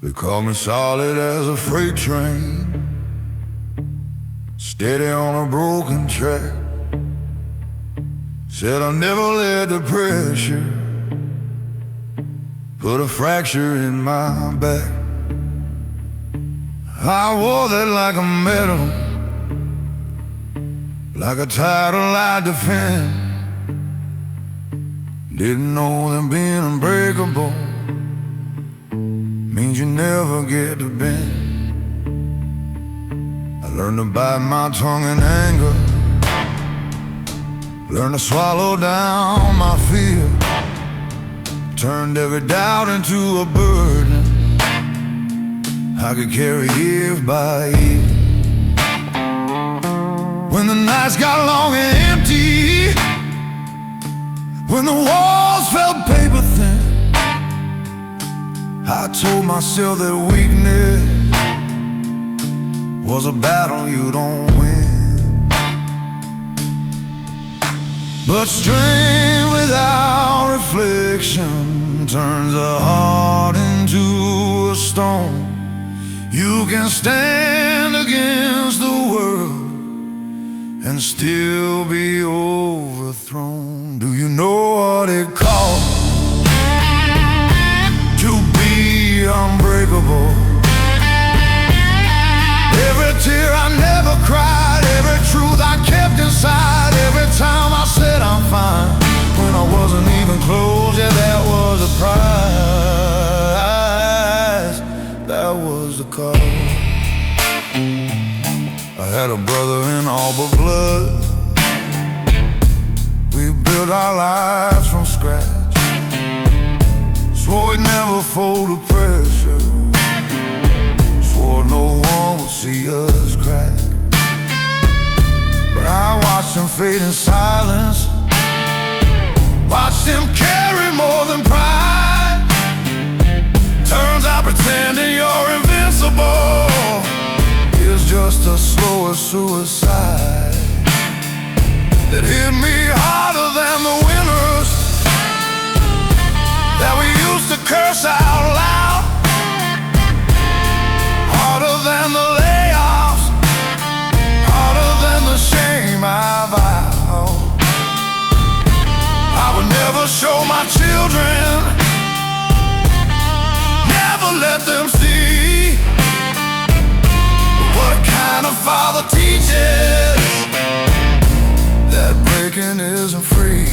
They call me solid as a freight train, steady on a broken track. Said I'll never let the pressure put a fracture in my back. I wore that like a medal, like a title I defend. Didn't know that being unbreakable means you never get to bend. I learned to bite my tongue in anger, learned to swallow down my fear, turned every doubt into a burden I could carry year by year. When the nights got long and empty, when the walls felt paper thin, I told myself that weakness was a battle you don't win. But strength without reflection turns a heart into a stone. You can stand against the world and still be overthrown. Do you know what it costs to be unbreakable? Every tear I never cried, every truth I kept inside, every time I said I'm fine when I wasn't even close. Yeah, that was the price, that was the cost. I had a brother in all but blood. We built our lives from scratch, swore we'd never fold to pressure, swore no one would see us crack. But I watched him fade in silence, watched him carry more than pride. Turns out pretending you're invincible is just a slower suicide that hit me harder than the winners that we used to curse out loud, harder than the layoffs, harder than the shame I vowed I would never show my children, never let them see what kind of father teaches that breaking isn't free.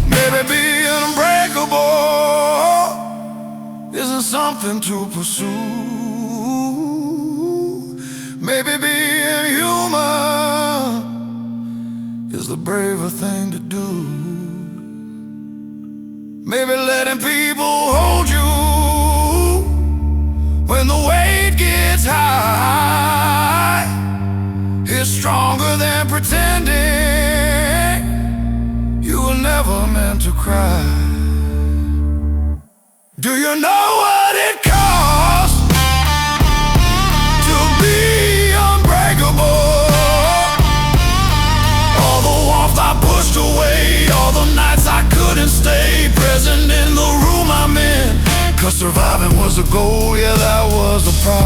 Maybe being unbreakable isn't something to pursue. Maybe being human is the braver thing to do. Maybe letting people hold you when the weight gets high is stronger than pretending you were never meant to cry. Do you know what it costs to be unbreakable? All the warmth I pushed away, all the nights I couldn't stay present in the room I'm in, 'cause surviving was the goal, yeah, that was the price,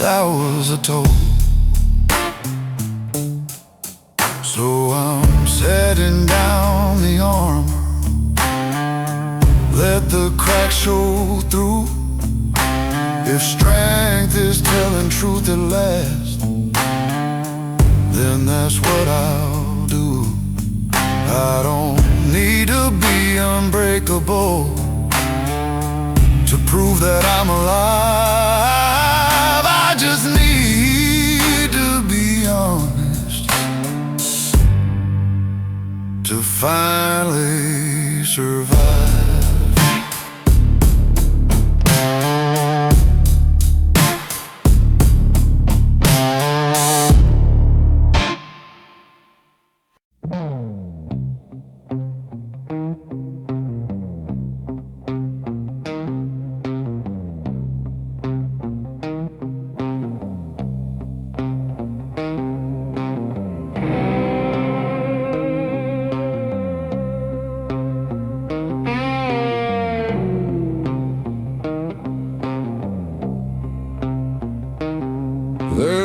that was the toll. So I'm setting down the armor, let the cracks show through. If strength is telling truth at last, then that's what I'll do. I don't need to be unbreakable to prove that I'm alive. I just need to be honest to finally survive.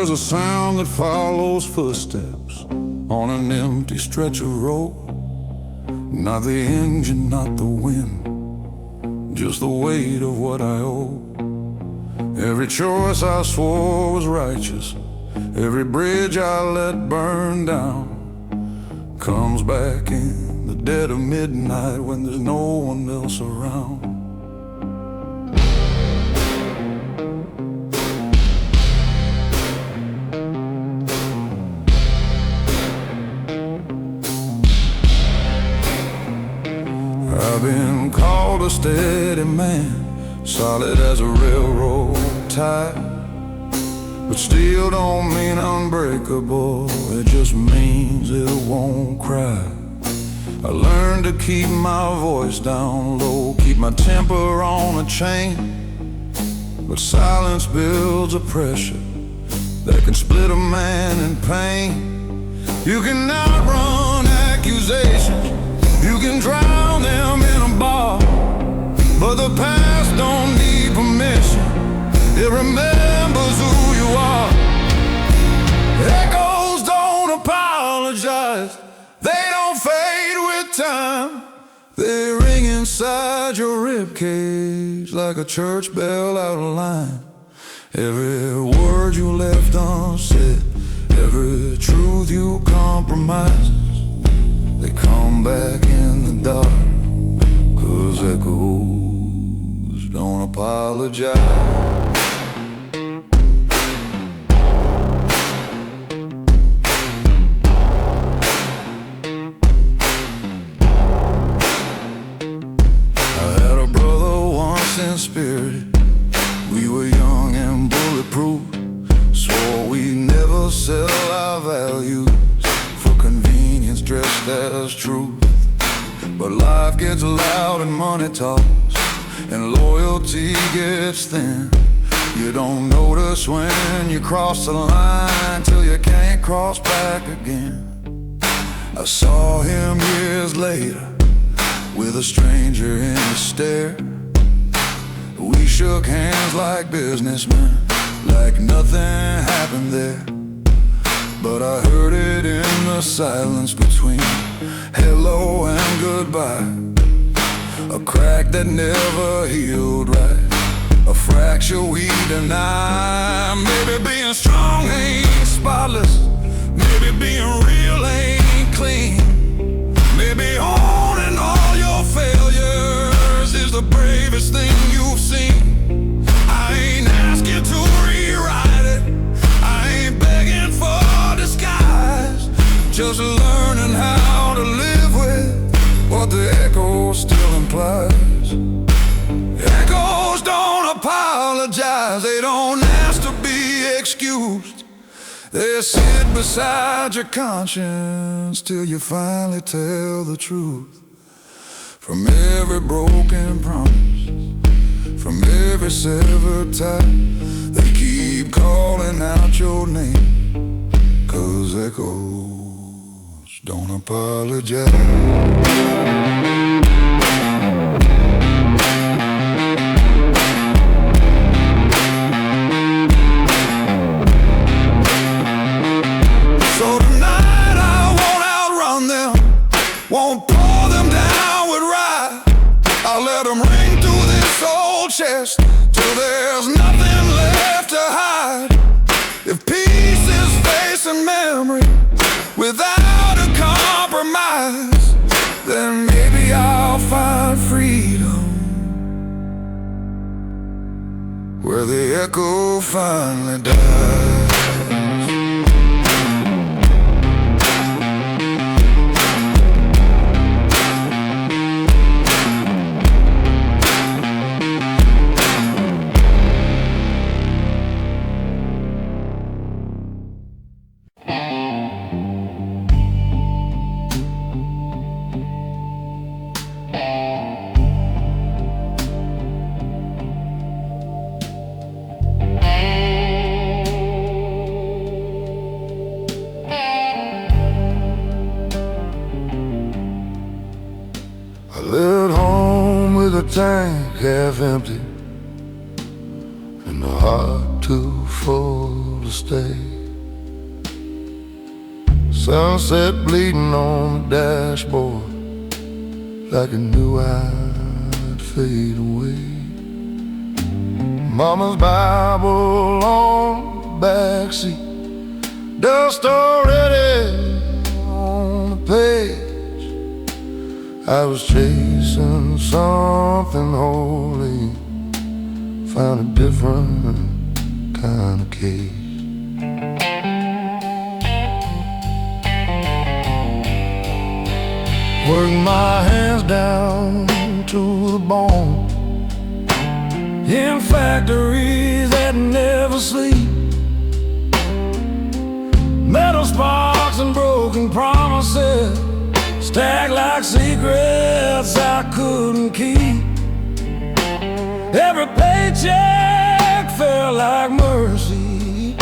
there's a sound that follows footsteps on an empty stretch of road. Not the engine, not the wind, just the weight of what I owe. Every choice I swore was righteous, every bridge I let burn down, comes back in the dead of midnight when there's no one else around. I've been called a steady man, solid as a railroad tie, but still don't mean unbreakable, it just means it won't cry. I learned to keep my voice down low, keep my temper on a chain, but silence builds a pressure that can split a man in pain. You can outrun accusations, you can drown them in a bar, but the past don't need permission, it remembers who you are. Echoes don't apologize, they don't fade with time. They ring inside your ribcage like a church bell out of line. Every word you left unsaid, every truth you compromised, they come back in the dark, 'cause echoes don't apologize. In spirit, we were young and bulletproof, swore we'd never sell our values for convenience dressed as truth. But life gets loud and money talks, and loyalty gets thin. You don't notice when you cross the line till you can't cross back again. I saw him years later with a stranger in his stare. We shook hands like businessmen, like nothing happened there. But I heard it in the silence between hello and goodbye, a crack that never healed right, a fracture we deny. Maybe being strong ain't spotless, maybe being real ain't clean, maybe owning all your failures is the bravest thing you've seen. I ain't asking to rewrite it, I ain't begging for disguise, just learning how to live with what the echo still implies. Echoes don't apologize, they don't ask to be excused, they sit beside your conscience till you finally tell the truth. From every broken promise, from every severed tie, they keep calling out your name, 'cause echoes don't apologize. So tonight I won't outrun them, won't pour them down with rye. I'll let them ring through this old chest till there's nothing left to hide. If peace is facing memory without a compromise, then maybe I'll find freedom where the echo finally dies. I left home with a tank half empty and a heart too full to stay. Sunset bleeding on the dashboard, like I knew I'd fade away. Mama's Bible on the backseat, dust already on the page. I was chasing something holy, found a different kind of cage. Work my hands down to the bone in factories that never sleep. Metal sparks and broken promises stacked like secrets I couldn't keep. Every paycheck felt like mercy,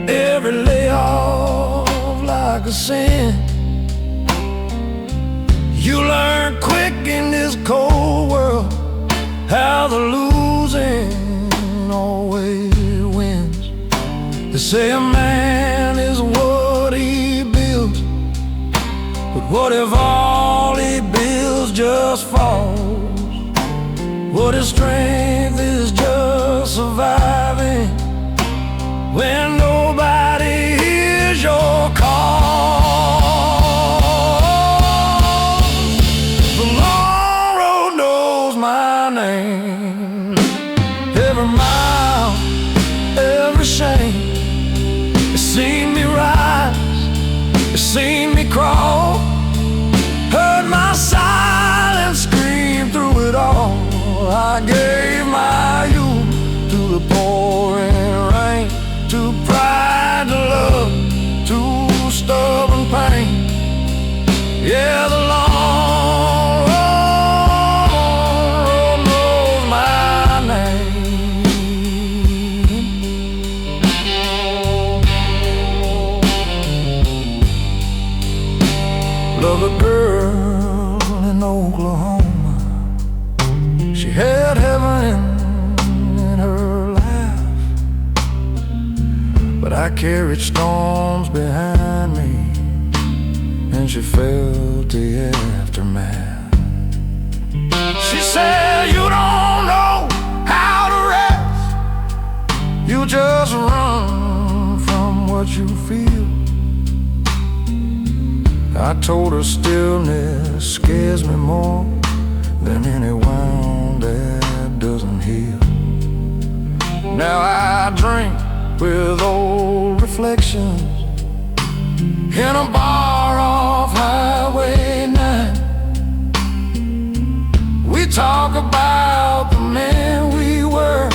every layoff like a sin. You learn quick in this cold world how the losing always wins. They say a man is what he builds, but what if all he builds just falls? What if strength is just surviving when nobody hears your call? Every mile, every shame, it's seen me rise, it's seen me crawl, heard my silence scream through it all. I gave my youth to the pouring rain, to pride, to love, to stubborn pain. Yeah, the long love a girl in Oklahoma. She had heaven in her life, but I carried storms behind me, and she felt the aftermath. She said, you don't know how to rest, you just run from what you feel. I told her stillness scares me more than any wound that doesn't heal. Now I drink with old reflections in a bar off Highway 9. We talk about the men we were,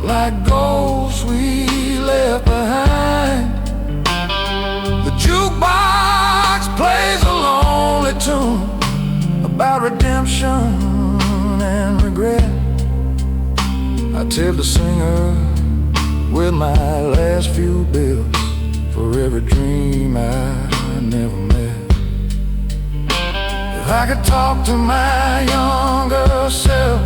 like ghosts we left behind. The jukebox plays a lonely tune about redemption and regret. I tell the singer with my last few bills for every dream I never met. If I could talk to my younger self,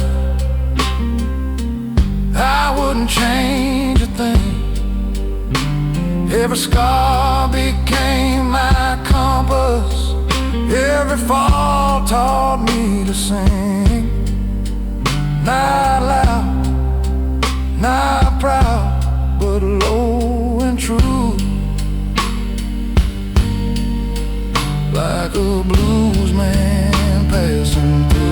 I wouldn't change a thing. Every scar became my compass, every fall taught me to sing. Not loud, not proud, but low and true, like a blues man passing through.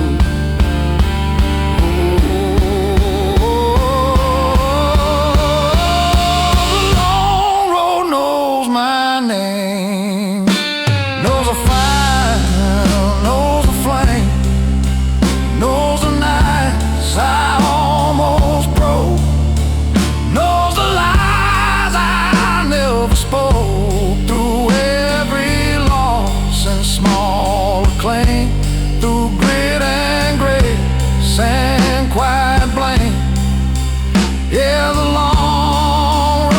Through grit and grace and quiet blame. Yeah, the long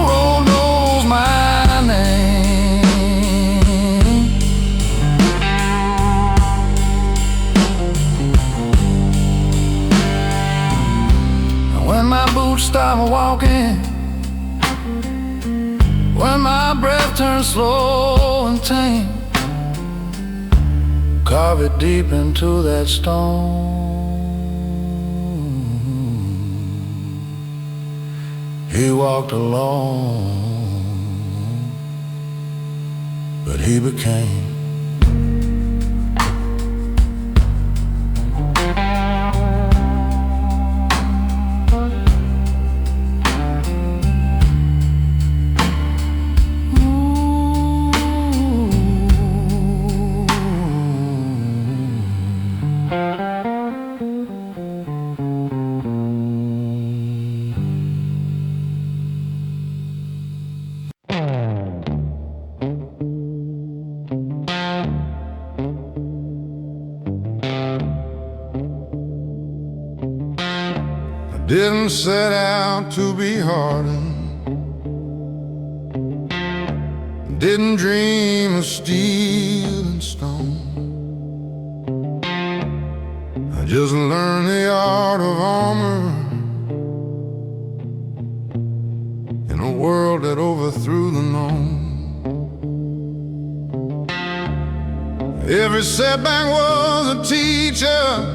road knows my name. And when my boots stop walking When my breath turns slow and tame, carve it deep into that stone. He walked alone, but he became. Didn't set out to be hardened, didn't dream of steel and stone. I just learned the art of armor in a world that overthrew the known. Every setback was a teacher,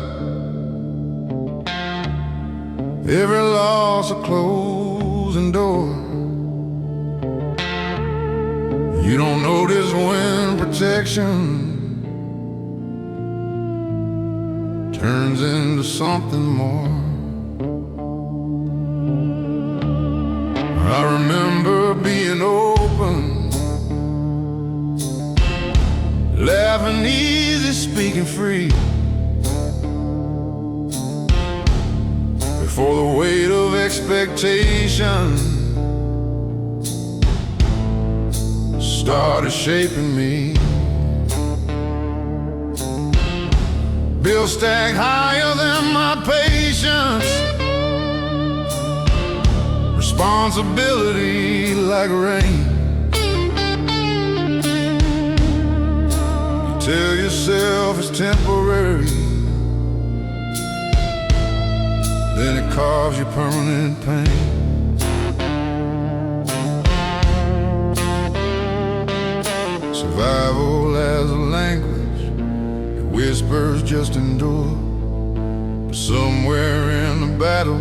every loss a closing door. You don't notice when protection turns into something more. I remember being open, laughing easy, speaking free, before the weight of expectation started shaping me. Bills stacked higher than my patience, responsibility like rain. You tell yourself it's temporary, then it carves you permanent pain. Survival as a language, it whispers just endure. But somewhere in the battle,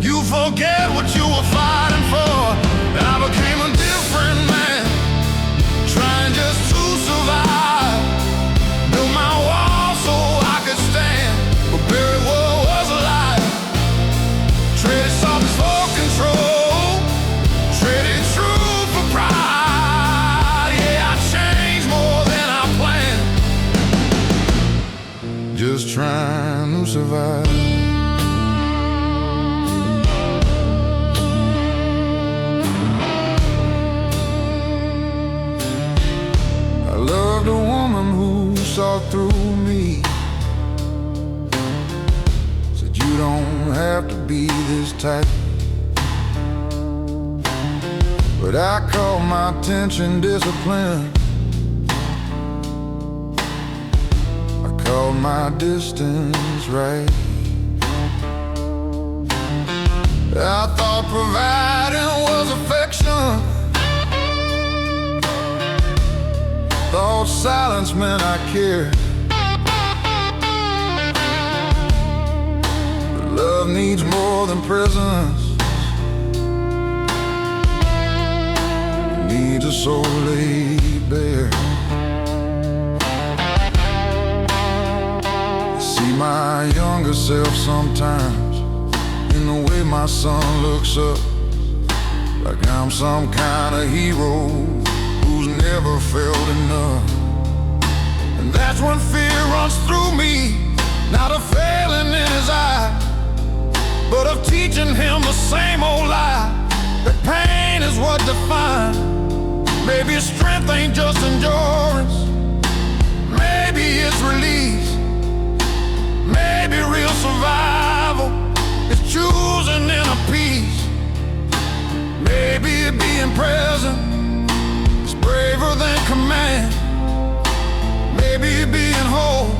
you forget what you were fighting for. And I became a different man, trying just to survive. Built my wall so I could stand, but buried what was alive. Traded softness for control, traded truth for pride. Yeah, I changed more than I planned, just trying to survive. I loved a woman who saw through me, said you don't have to be this type. But I called my attention discipline, I called my distance right. I thought providing was affection, thought silence meant I cared. But love needs more than presence, it needs a soul laid bare. I see my younger self sometimes in the way my son looks up, like I'm some kind of hero who's never felt enough. And that's when fear runs through me, not of failing in his eye, but of teaching him the same old lie, that pain is what defines. Maybe strength ain't just endurance, maybe it's release, maybe real survival is choosing inner peace. Maybe being present is braver than command. Maybe being whole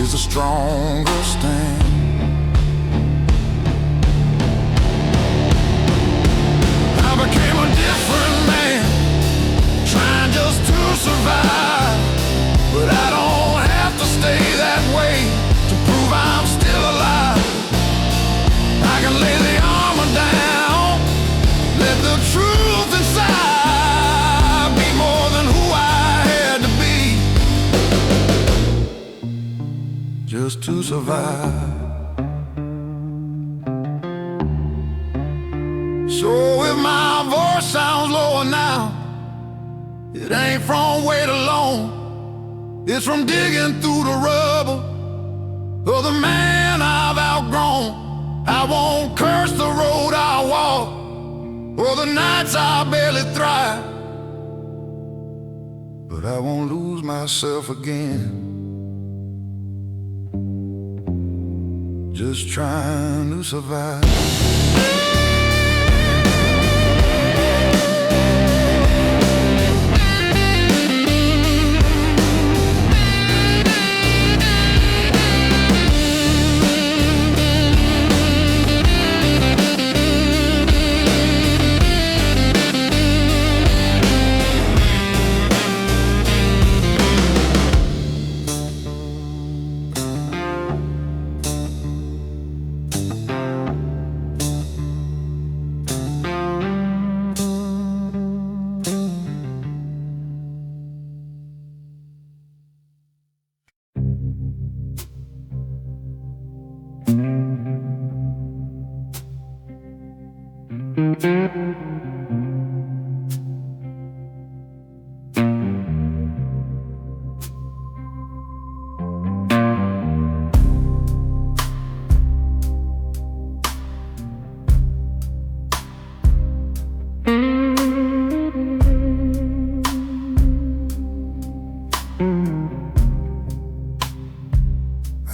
is a stronger stand. I've survive, but I don't have to stay that way to prove I'm still alive. I can lay the armor down, let the truth inside be more than who I had to be, just to survive. So if my voice sounds lower now, it ain't from weight alone. It's from digging through the rubble of the man I've outgrown. I won't curse the road I walk or the nights I barely thrive, but I won't lose myself again, just trying to survive.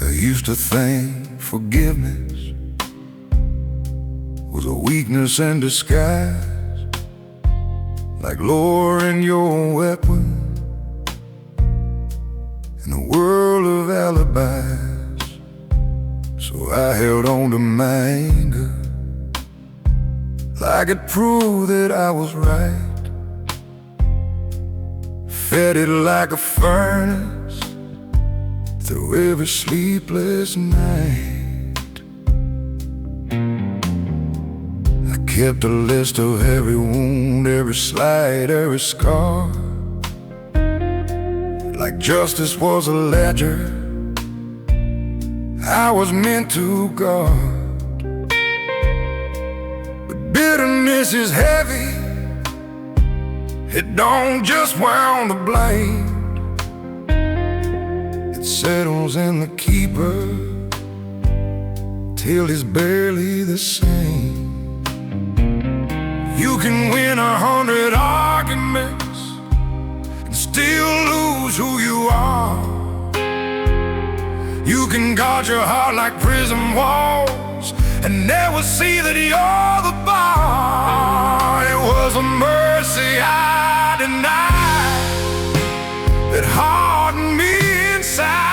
I used to think forgiveness was a weakness in disguise, like lowering your weapon in a world of alibis. So I held on to my anger like it proved that I was right, fed it like a furnace through every sleepless night. I kept a list of every wound, every slight, every scar, like justice was a ledger I was meant to guard. But bitterness is heavy, it don't just wound the blade, settles in the keeper till he's barely the same. You can win 100 arguments and still lose who you are. You can guard your heart like prison walls and never see that you're the bar. It was a mercy I denied that hardened me inside.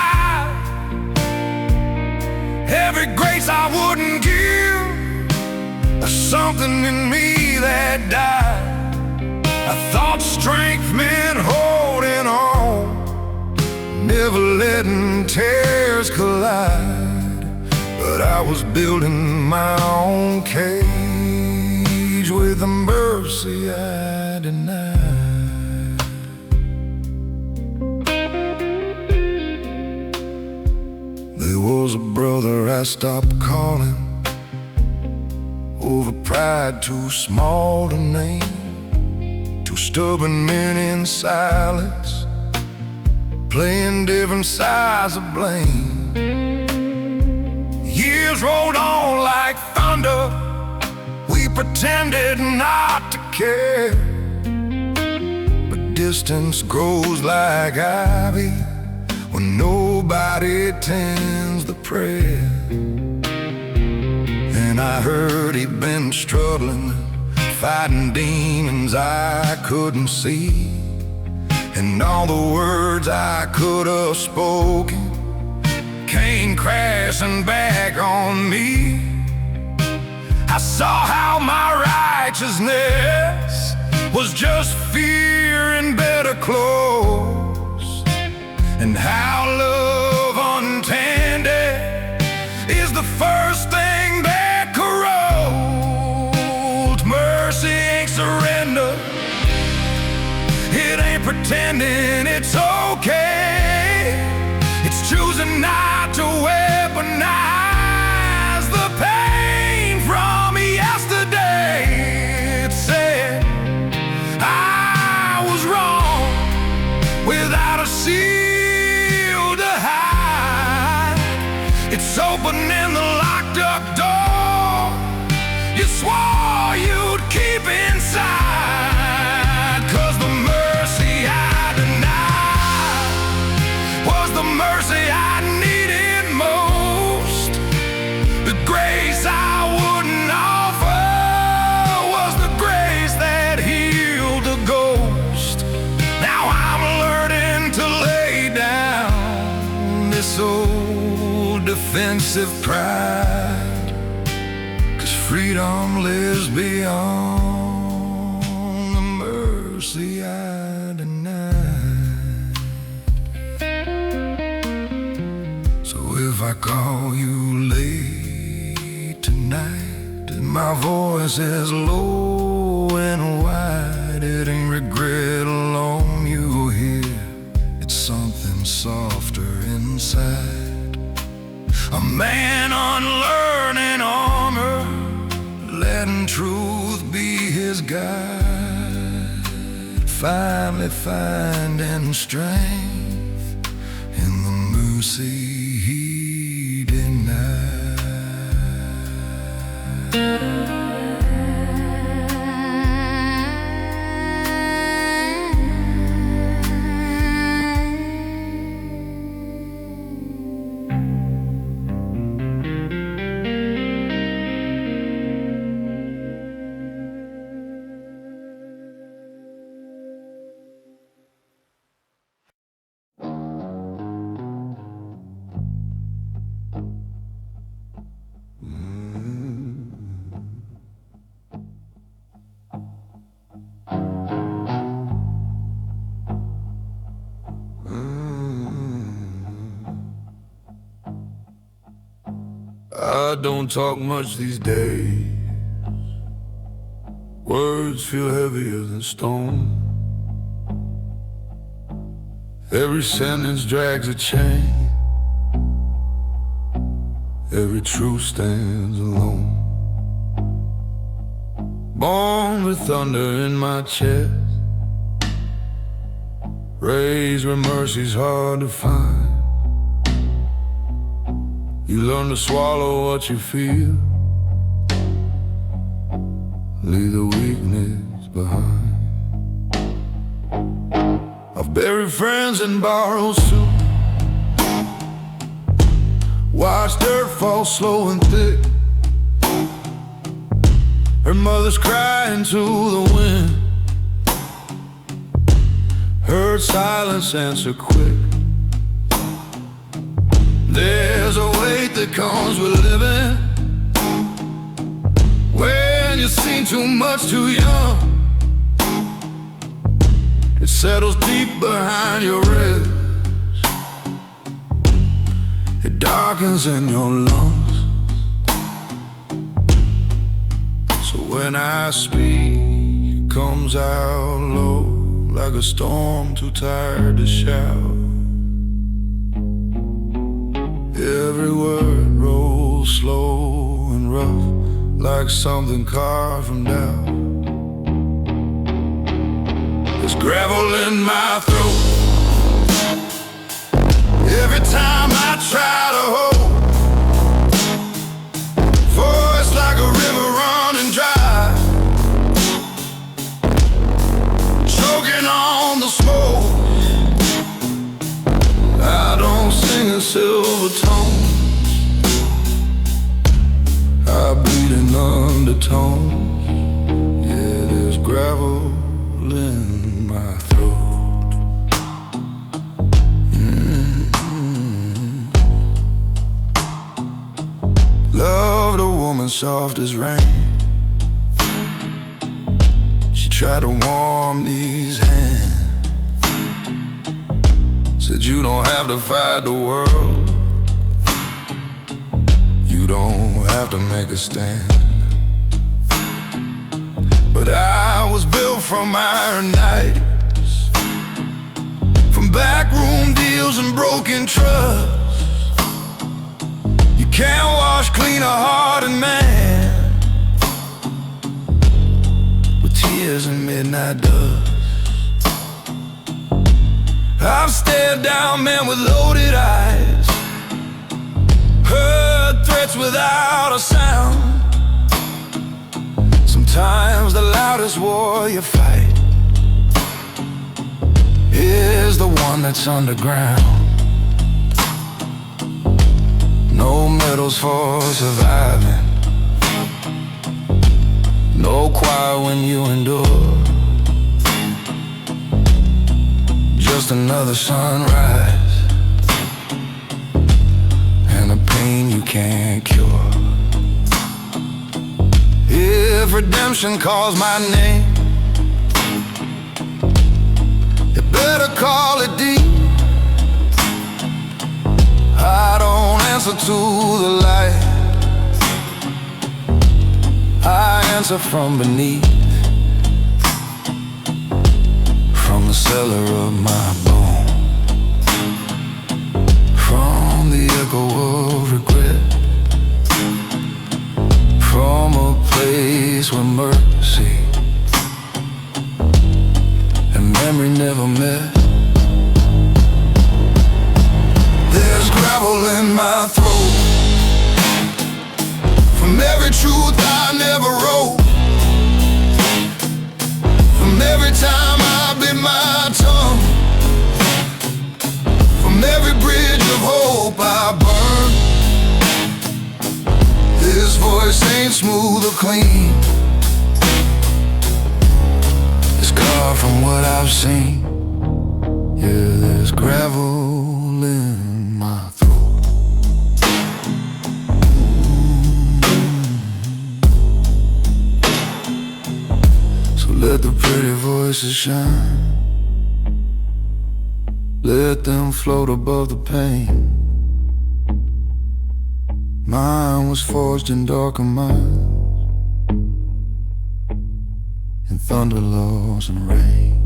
Every grace I wouldn't give, there's something in me that died. I thought strength meant holding on, never letting tears collide. But I was building my own cage with the mercy I denied. There was a brother I stopped calling over pride too small to name, two stubborn men in silence playing different sides of blame. Years rolled on like thunder, we pretended not to care, but distance grows like ivy when nobody tends the prayer. And I heard he'd been struggling, fighting demons I couldn't see, and all the words I could have spoken came crashing back on me. I saw how my righteousness was just fear in better we're close, and how love untended is the first thing that corrodes. Mercy ain't surrender, it ain't pretending it's okay. It's choosing not to weaponize the pain from yesterday. It said I was wrong without a shield to hide. It's opening the locked up door you swore you'd keep inside. 'Cause the mercy I denied was the mercy I needed most. The grace I wouldn't offer was the grace that healed the ghost. Now I'm learning to lay down this old defensive pride, 'cause freedom lives beyond the mercy I denied. So if I call you late tonight and my voice is low and wide, it ain't regret alone you'll hear, it's something softer inside. A man unlearning armor, letting truth be his guide, finally finding strength in the mercy he denied. I don't talk much these days. Words feel heavier than stone. Every sentence drags a chain. Every truth stands alone. Born with thunder in my chest, raised where mercy's hard to find. You learn to swallow what you feel, leave the weakness behind. I've buried friends in borrowed soup, watched dirt fall slow and thick. Her mother's crying to the wind, heard silence answer quick. There's a weight that comes with living when you've seen too much too young. It settles deep behind your ribs, it darkens in your lungs. So when I speak, it comes out low, like a storm too tired to shout. Every word rolls slow and rough, like something carved from doubt. There's gravel in my throat every time I try to hold. Voice like a river running dry, choking on the smoke. I don't sing in silver tones, I bleed in undertones. Yeah, there's gravel in my throat. Loved a woman soft as rain, she tried to warm these hands. Said you don't have to fight the world, you don't have to make a stand. But I was built from iron nights, from backroom deals and broken trust. You can't wash clean a hearted man with tears and midnight dust. I've stared down men with loaded eyes, heard threats without a sound. Sometimes the loudest war you fight is the one that's underground. No medals for surviving, no quiet when you endure. Just another sunrise and a pain you can't cure. If redemption calls my name, you better call it deep. I don't answer to the light, I answer from beneath, from the cellar of my bone, from the echo of regret, from a place where mercy and memory never met. There's gravel in my throat from every truth I never wrote, from every time I bit my tongue, from every bridge of hope I burned. This voice ain't smooth or clean, it's carved from what I've seen. Yeah, there's gravel in my throat. So let the pretty voices shine, let them float above the pain. Mine was forged in darker minds, in thunder, laws, and rain.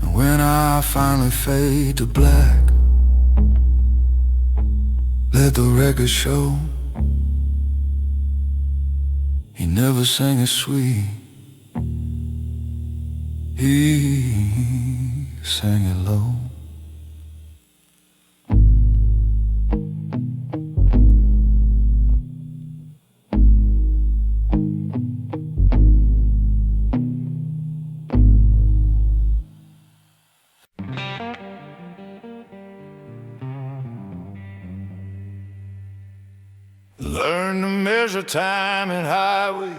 And when I finally fade to black, let the record show he never sang it sweet, he sang it low. Learn to measure time in highway,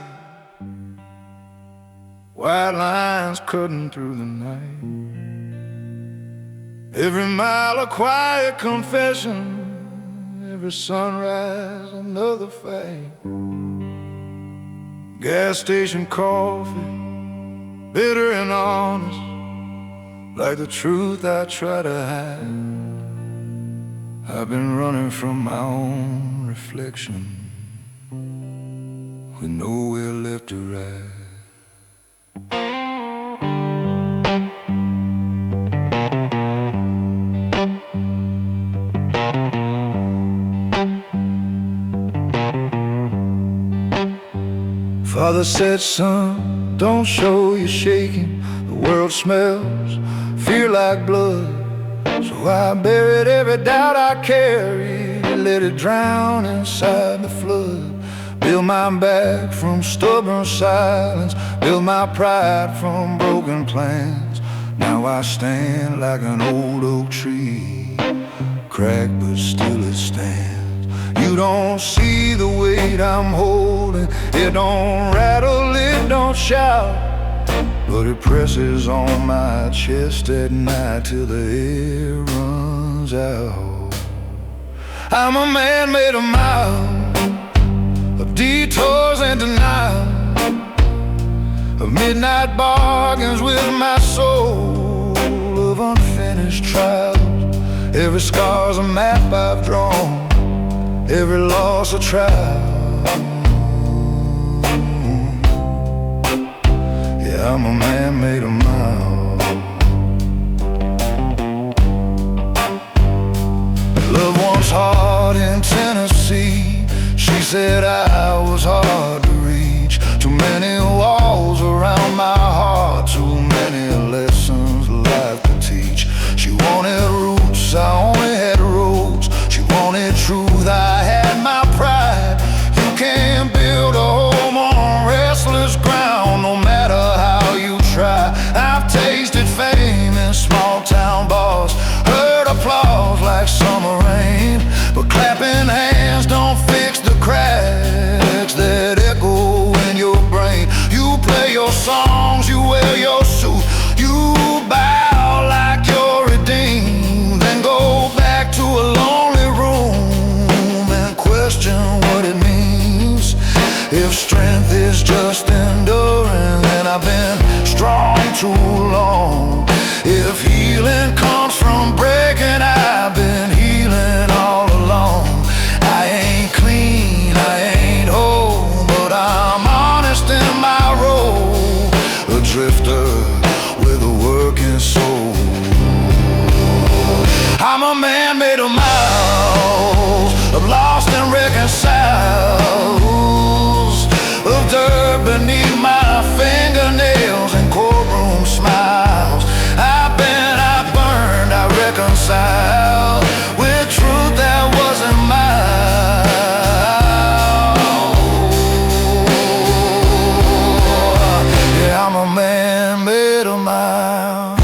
white lines cutting through the night. Every mile a quiet confession, every sunrise another fight. Gas station coffee, bitter and honest, like the truth I try to hide. I've been running from my own reflection, with nowhere left to ride. Father said, son, don't show you're shaking. The world smells fear like blood. So I buried every doubt I carried, let it drown inside the flood. Build my back from stubborn silence, build my pride from broken plans. Now I stand like an old oak tree, cracked but still it stands. You don't see the weight I'm holding, it don't rattle, it don't shout, but it presses on my chest at night till the air runs out. I'm a man made of miles, of detours and denial, of midnight bargains with my soul, of unfinished trials. Every scar's a map I've drawn, every loss a trial. Yeah, I'm a man made of miles. Loved one's heart in Tennessee, she said I was hard to reach. Too many walls around my heart, too many lessons life could teach. She wanted roots, I only had roads. She wanted truth, I had my pride. You can't build a home on restless ground, no matter how you try. I've tasted fame in small town bars, heard applause like summer rain, but clapping hands don't fix the cracks that echo in your brain. You play your songs, you wear your suit, you bow like you're redeemed, then go back to a lonely room and question what it means. If strength is just enduring, then I've been strong too long. If healing comes from breaking, I've been healing all along. I ain't clean, I ain't whole, but I'm honest in my role, a drifter with a working soul. I'm a man made of miles, of lost and reconciled, of dirt beneath my fingernails and courtroom smiles. I've been, I burned, I reconciled with truth that wasn't mine. Yeah, I'm a man made of miles.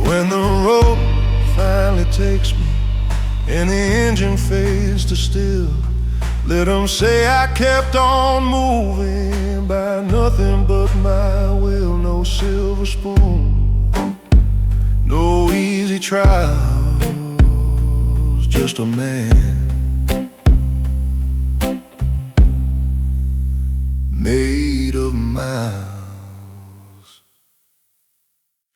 When the road finally takes me and the engine fades to still, let them say I kept on moving by nothing but my will. No silver spoon, no easy trials, just a man made of miles.